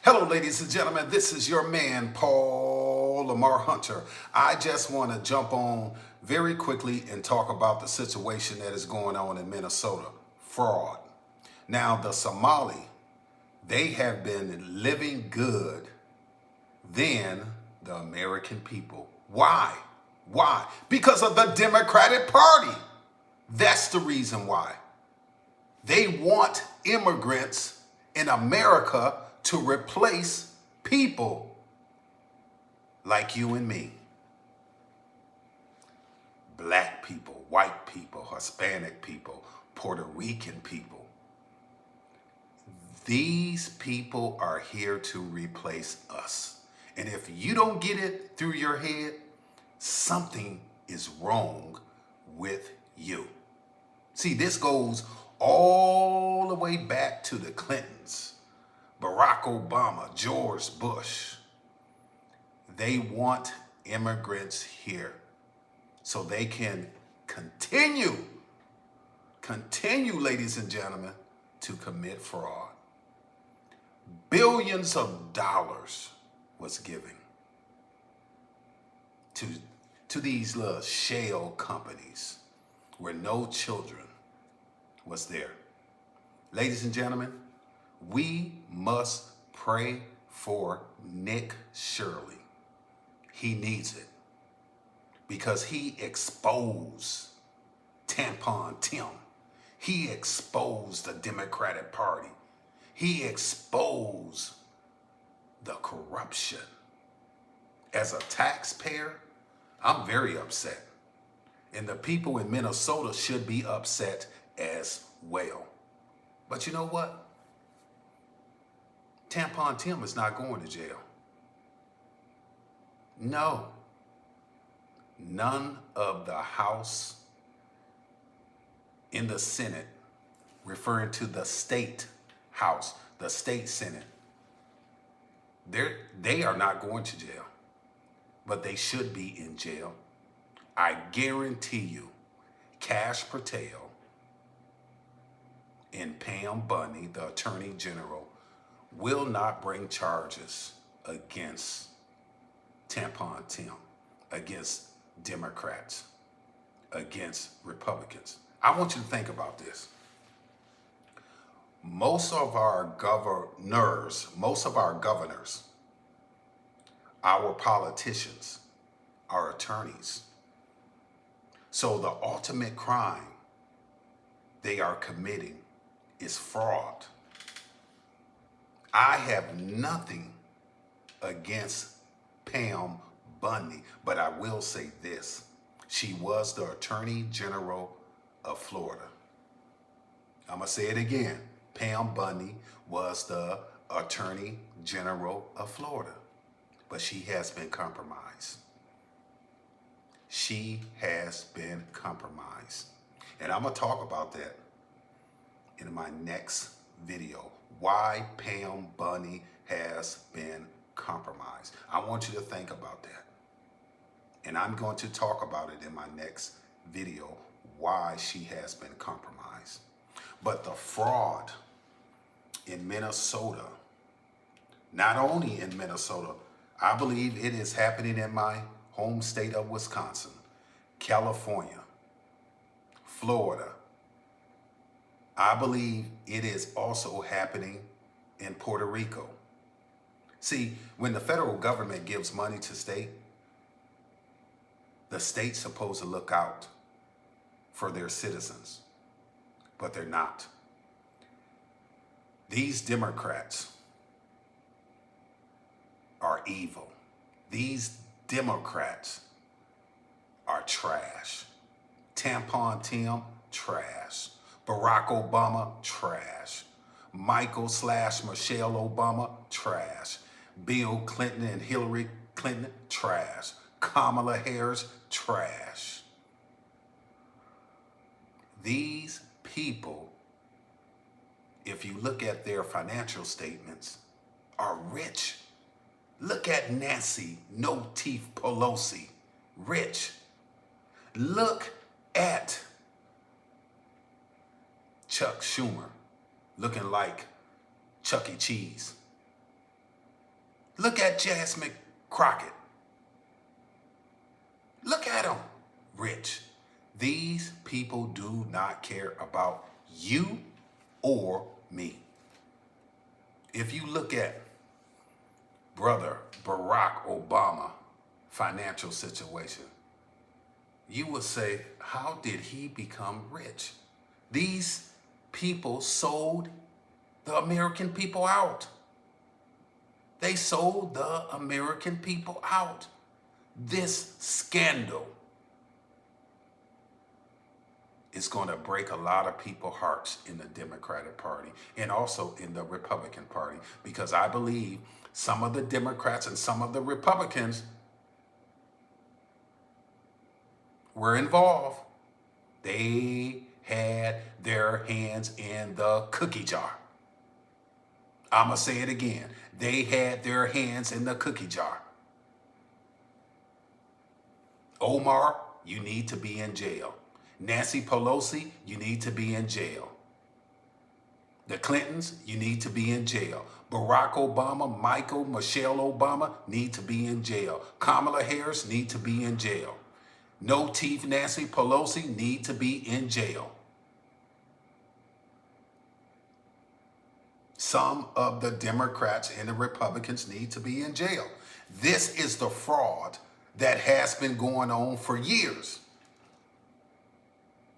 Hello, ladies and gentlemen. This is your man, Paul Lamar Hunter. I just want to jump on very quickly and talk about the situation that is going on in Minnesota. Fraud. Now, the Somali, they have been living good than the American people. Why? Why? Because of the Democratic Party. That's the reason why. They want immigrants in America to replace people like you and me. Black people, white people, Hispanic people, Puerto Rican people. These people are here to replace us. And if you don't get it through your head, something is wrong with you. See, this goes all the way back to the Clintons, Barack Obama, George Bush. They want immigrants here so they can continue, ladies and gentlemen, to commit fraud. Billions of dollars was given to these little shell companies where no children was there. Ladies and gentlemen, we must pray for Nick Shirley. He needs it because he exposed Tampon Tim. He exposed the Democratic Party. He exposed the corruption. As a taxpayer, I'm very upset. And the people in Minnesota should be upset as well. But you know what? Tampon Tim is not going to jail. No. None of the House in the Senate, referring to the state House, the state Senate, they are not going to jail. But they should be in jail. I guarantee you, Cash Patel and Pam Bunny, the Attorney General, will not bring charges against Tampon Tim, against Democrats, against Republicans. I want you to think about this. Most of our governors, our politicians, our attorneys. So the ultimate crime they are committing is fraud. I have nothing against Pam Bundy, but I will say this. She was the Attorney General of Florida. I'm going to say it again. Pam Bundy was the Attorney General of Florida, but she has been compromised. She has been compromised. And I'm going to talk about that in my next video. Why Pam Bundy has been compromised. I want you to think about that. And I'm going to talk about it in my next video, why she has been compromised. But the fraud in Minnesota, not only in Minnesota, I believe it is happening in my home state of Wisconsin, California, Florida. I believe it is also happening in Puerto Rico. See, when the federal government gives money to state, the state's supposed to look out for their citizens, but they're not. These Democrats are evil. These Democrats are trash. Tampon Tim, trash. Barack Obama, trash. Michael/Michelle Obama, trash. Bill Clinton and Hillary Clinton, trash. Kamala Harris, trash. These people, if you look at their financial statements, are rich. Look at Nancy No Teeth Pelosi, rich. Look at Chuck Schumer, looking like Chuck E. Cheese. Look at Jasmine Crockett. Look at them, rich. These people do not care about you or me. If you look at brother Barack Obama financial situation, you would say, how did he become rich? These people sold the American people out. They sold the American people out. This scandal is going to break a lot of people's hearts in the Democratic Party and also in the Republican Party, because I believe some of the Democrats and some of the Republicans were involved. They had their hands in the cookie jar. I'm going to say it again. They had their hands in the cookie jar. Omar, you need to be in jail. Nancy Pelosi, you need to be in jail. The Clintons, you need to be in jail. Barack Obama, Michelle Obama need to be in jail. Kamala Harris need to be in jail. No teeth Nancy Pelosi need to be in jail. Some of the Democrats and the Republicans need to be in jail. This is the fraud that has been going on for years.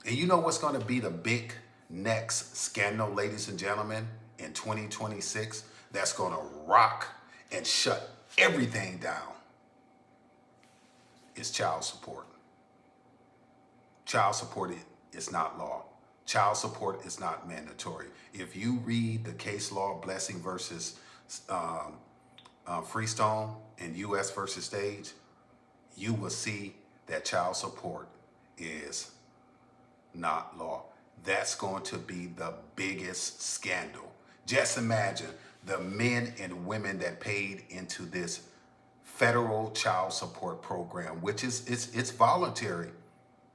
And you know what's going to be the big next scandal, ladies and gentlemen, in 2026? That's going to rock and shut everything down. It's child support. Child support is not law. Child support is not mandatory. If you read the case law, Blessing versus Freestone and U.S. versus Stage, you will see that child support is not law. That's going to be the biggest scandal. Just imagine the men and women that paid into this federal child support program, which is it's voluntary.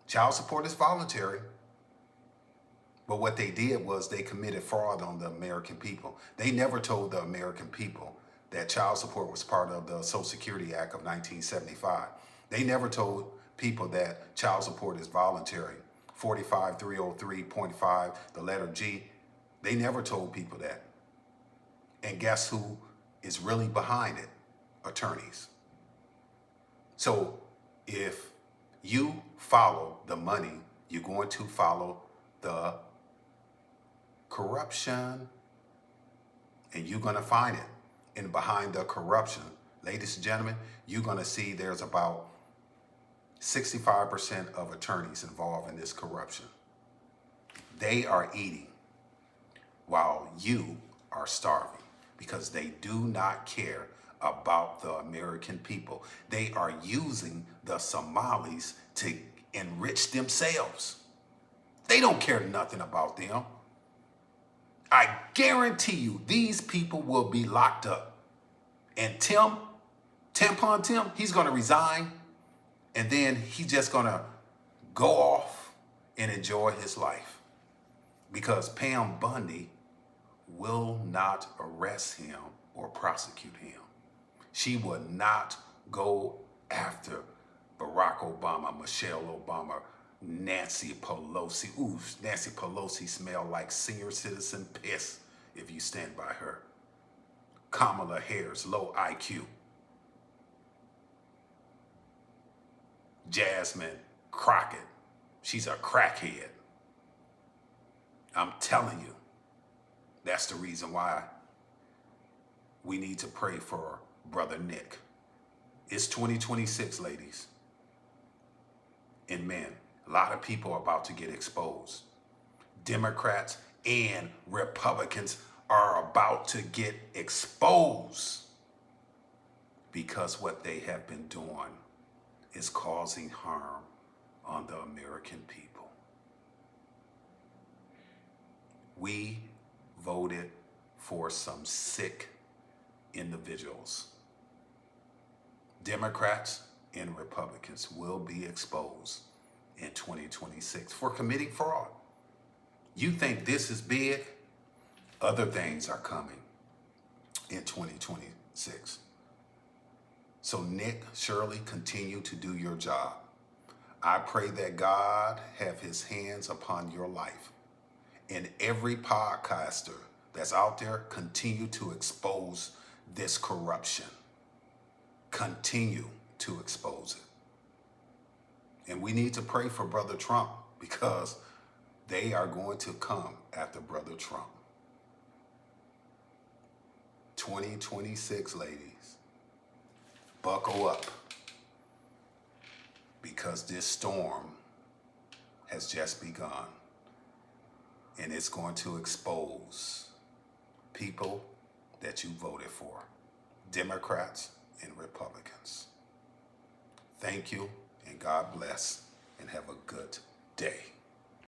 Child support is voluntary. But what they did was they committed fraud on the American people. They never told the American people that child support was part of the Social Security Act of 1975. They never told people that child support is voluntary. 45303.5, the letter G. They never told people that. And guess who is really behind it? Attorneys. So if you follow the money, you're going to follow the corruption. And you're going to find it. And behind the corruption, ladies and gentlemen, you're going to see there's about 65% of attorneys involved in this corruption. They are eating while you are starving because they do not care about the American people. They are using the Somalis to enrich themselves. They don't care nothing about them. I guarantee you these people will be locked up. And Tampon Tim, he's going to resign. And then he's just going to go off and enjoy his life. Because Pam Bundy will not arrest him or prosecute him. She will not go after Barack Obama, Michelle Obama, Nancy Pelosi. Ooh, Nancy Pelosi smell like senior citizen piss if you stand by her. Kamala Harris, low IQ. Jasmine Crockett, she's a crackhead. I'm telling you, that's the reason why we need to pray for Brother Nick. It's 2026, ladies and men. A lot of people are about to get exposed. Democrats and Republicans are about to get exposed because what they have been doing is causing harm on the American people. We voted for some sick individuals. Democrats and Republicans will be exposed in 2026 for committing fraud. You think this is big? Other things are coming in 2026. So Nick, Shirley, continue to do your job. I pray that God have his hands upon your life. And every podcaster that's out there, continue to expose this corruption. Continue to expose it. And we need to pray for Brother Trump, because they are going to come after Brother Trump. 2026, ladies, buckle up, because this storm has just begun, and it's going to expose people that you voted for, Democrats and Republicans. Thank you, and God bless, and have a good day.